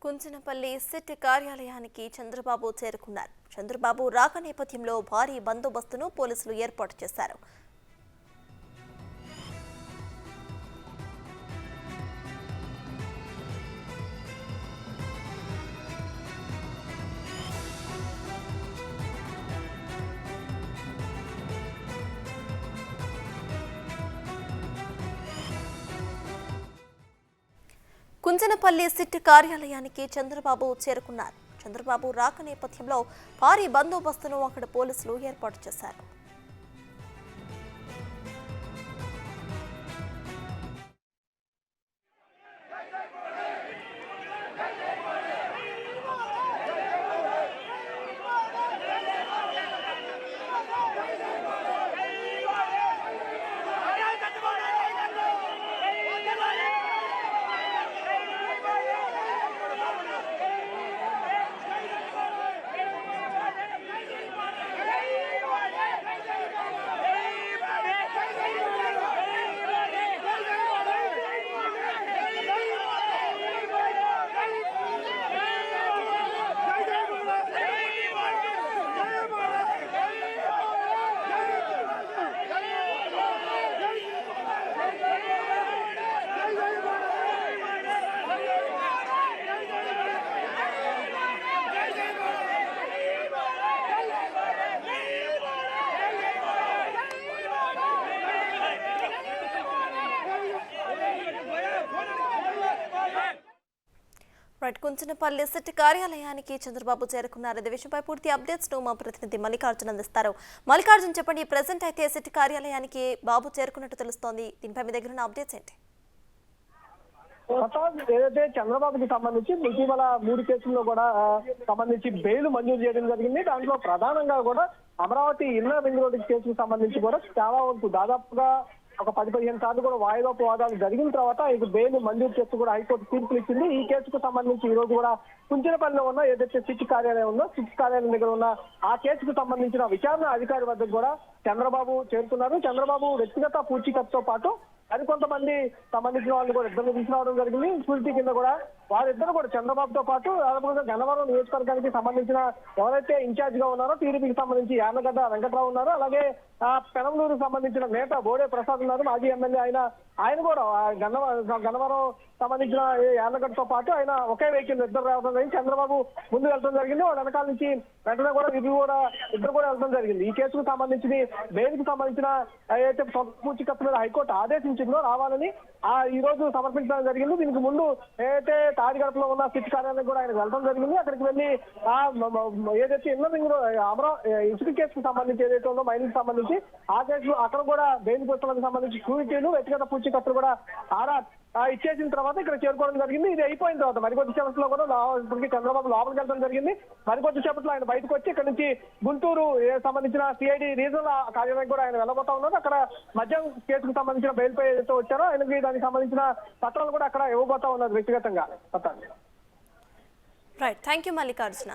Kunchanapalli SIT కార్యాలయానికి చంద్రబాబు చేరుకున్నారు. చంద్రబాబు రాక నేపథ్యంలో భారీ బందోబస్తును పోలీసులు ఏర్పాటు చేశారు. కుంచనపల్లి సిట్ కార్యాలయానికి చంద్రబాబు చేరుకున్నారు. చంద్రబాబు రాక నేపథ్యంలో భారీ బందోబస్తును అక్కడ పోలీసులు ఏర్పాటు చేశారు. కుంచనపల్లి సిట్ కార్యాలయానికి చంద్రబాబు చేరుకున్నారు. ఇదే విషయంపై పూర్తి అప్డేట్స్ ను మా ప్రతినిధి మల్లికార్జున్ అందిస్తారు. మల్లికార్జున్, చెప్పండి, ప్రెసెంట్ అయితే సిట్ కార్యాలయానికి బాబు చేరుకున్నట్టు తెలుస్తోంది. దీనిపై మీ దగ్గర ఉన్న అప్డేట్స్ ఏంటి? ఏదైతే చంద్రబాబుకి సంబంధించి ఇటీవల 3 కేసుల్లో కూడా సంబంధించి బెయిల్ మంజూరు చేయడం జరిగింది. దాంట్లో ప్రధానంగా కూడా అమరావతి ఇన్నర్ రింగ్ రోడ్డు కేసుకు సంబంధించి కూడా చాలా వరకు దాదాపుగా ఒక 10-15 సార్లు కూడా వాయిదాలు జరిగిన తర్వాత ఇది బెయిల్ మంజూరు చేస్తూ కూడా హైకోర్టు తీర్పులు ఇచ్చింది. ఈ కేసుకు సంబంధించి ఈ రోజు కూడా కుంచనపల్లిలో ఉన్న ఏదైతే సిట్ కార్యాలయం ఉందో సిట్ కార్యాలయం దగ్గర ఉన్న ఆ కేసుకు సంబంధించిన విచారణ అధికారి వద్దకు కూడా చంద్రబాబు చేరుతున్నారు. చంద్రబాబు వ్యక్తిగత పూచీకత్తుతో పాటు మరికొంతమంది సంబంధించిన వాళ్ళు కూడా ఇద్దరు తీసుకురావడం జరిగింది. స్కూల్టీ కింద కూడా వారిద్దరు కూడా చంద్రబాబుతో పాటు దాదాపుగా గన్నవరం నియోజకవర్గానికి సంబంధించిన ఎవరైతే ఇన్ఛార్జ్ గా ఉన్నారో టీడీపీకి సంబంధించి యార్లగడ్డ వెంకట్రావు ఉన్నారు. అలాగే పెనంలూరుకు సంబంధించిన నేత బోడే ప్రసాద్ ఉన్నారు, మాజీ ఎమ్మెల్యే. ఆయన కూడా గన్నవరం సంబంధించిన యార్లగడ్డతో పాటు ఆయన ఒకే వెహికల్ ఇద్దరు రావడం జరిగింది. చంద్రబాబు ముందు వెళ్ళడం జరిగింది, వాళ్ళ వెనకాల నుంచి వెంటనే కూడా ఇద్దరు కూడా వెళ్ళడం జరిగింది. ఈ కేసుకు సంబంధించి బెయిల్ కు సంబంధించిన ఏదైతే పూచీకత్తు మీద హైకోర్టు ఆదేశించిందో రావాలని ఈ రోజు సమర్పించడం జరిగింది. దీనికి ముందు ఏదైతే తాడిగడపలో ఉన్న సిట్ కార్యాలయం కూడా ఆయన వెళ్ళడం జరిగింది. అక్కడికి వెళ్ళి ఏదైతే ఇన్నర్ రింగ్ ఇసుక కేసుకు సంబంధించి ఏదైతే ఉందో మైనింగ్ సంబంధించి ఆ కేసులు అక్కడ కూడా బెయిల్ పుస్తకాలకు సంబంధించి క్యూరిటీలు వ్యక్తిగత పూచీకత్తులు కూడా ఇచ్చేసిన తర్వాత ఇక్కడ చేరుకోవడం జరిగింది. ఇది అయిపోయిన తర్వాత మరికొద్ది సేపట్లో కూడా ఇప్పటికీ చంద్రబాబు లోపలికి వెళ్ళడం జరిగింది. మరికొద్ది సేపట్లో ఆయన బయటకు వచ్చి ఇక్కడ నుంచి గుంటూరు సంబంధించిన సిఐడి రీజనల్ కార్యాలయం కూడా ఆయన వెళ్ళబోతా ఉన్నారు. అక్కడ మద్యం కేసుకు సంబంధించిన బెయిల్ పై ఏదైతే వచ్చారో ఆయనకి దానికి సంబంధించిన పత్రాలు కూడా అక్కడ ఇవ్వబోతా ఉన్నారు వ్యక్తిగతంగా. Right, thank you Mallikarjuna.